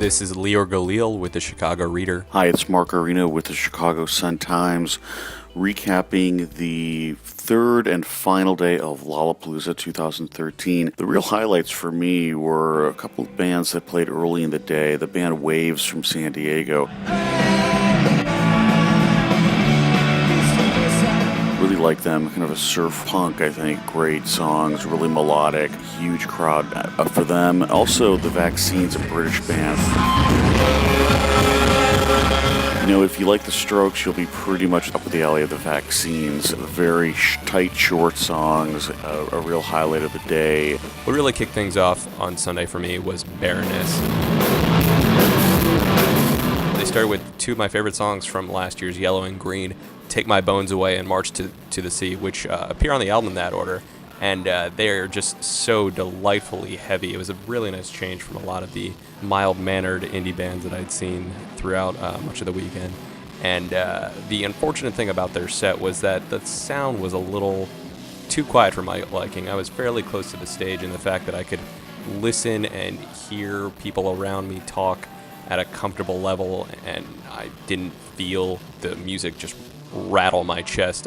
This is Leor Galil with the Chicago Reader. Hi, it's Mark Guarino with the Chicago Sun-Times, recapping the third and final day of Lollapalooza 2013. The real highlights for me were a couple of bands that played early in the day. The band Waves from San Diego. Really like them, kind of a surf punk, I think. Great songs, really melodic, huge crowd for them. Also, The Vaccines, a British band. You know, if you like the Strokes, you'll be pretty much up the alley of The Vaccines. Very tight, short songs, a real highlight of the day. What really kicked things off on Sunday for me was Baroness. They started with two of my favorite songs from last year's Yellow and Green, Take My Bones Away and March to the Sea, which appear on the album in that order. And they're just so delightfully heavy. It was a really nice change from a lot of the mild-mannered indie bands that I'd seen throughout much of the weekend. And the unfortunate thing about their set was that the sound was a little too quiet for my liking. I was fairly close to the stage, and the fact that I could listen and hear people around me talk at a comfortable level, and I didn't feel the music just rattle my chest,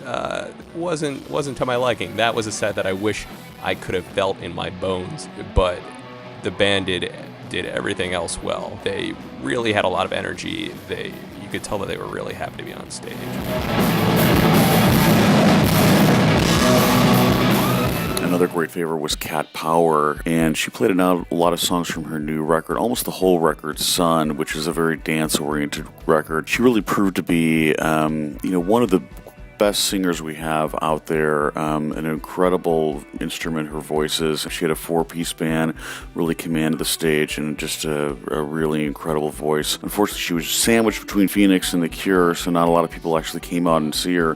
wasn't to my liking. That was a set that I wish I could have felt in my bones, but the band did everything else well. They really had a lot of energy. You could tell that they were really happy to be on stage. Another great favorite was Cat Power, and she played a lot of songs from her new record, almost the whole record, Sun, which is a very dance-oriented record. She really proved to be, one of the best singers we have out there, an incredible instrument, her voices. She had a 4-piece band, really commanded the stage, and just a really incredible voice. Unfortunately, she was sandwiched between Phoenix and The Cure, so not a lot of people actually came out and see her,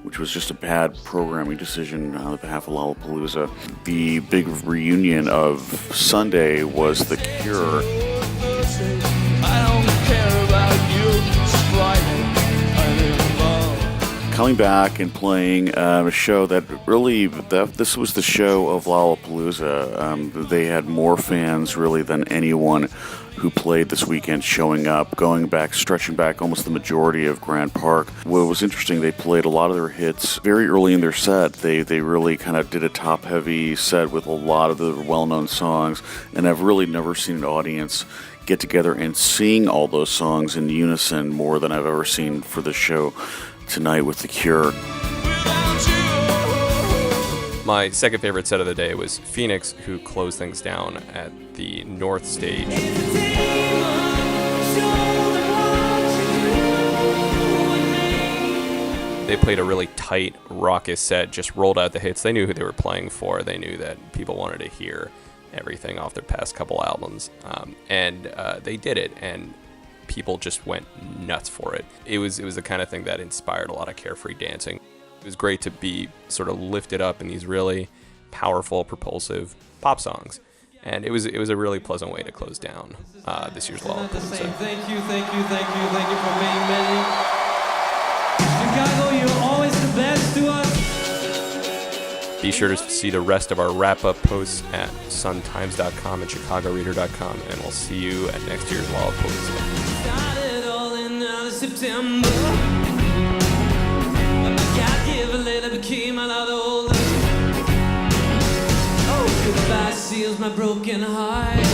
which was just a bad programming decision on behalf of Lollapalooza. The big reunion of Sunday was The Cure. I don't care about you, Coming back and playing a show that really, this was the show of Lollapalooza. They had more fans really than anyone who played this weekend showing up, stretching back almost the majority of Grant Park. What was interesting, they played a lot of their hits very early in their set. They really kind of did a top-heavy set with a lot of the well-known songs, and I've really never seen an audience get together and sing all those songs in unison more than I've ever seen for the show tonight with The Cure. My second favorite set of the day was Phoenix, who closed things down at the North Stage. They played a really tight, raucous set, just rolled out the hits. They knew who they were playing for. They knew that people wanted to hear everything off their past couple albums. And they did it, and people just went nuts for it. It was the kind of thing that inspired a lot of carefree dancing. It was great to be sort of lifted up in these really powerful, propulsive pop songs. And it was a really pleasant way to close down this year's Lollapalooza. Thank you for being many. Chicago, you're always the best to us. Be sure to see the rest of our wrap-up posts at suntimes.com and chicagoreader.com, and we'll see you at next year's Lollapalooza. Started all in September. God give a little, became a lot older. Oh, goodbye seals my broken heart.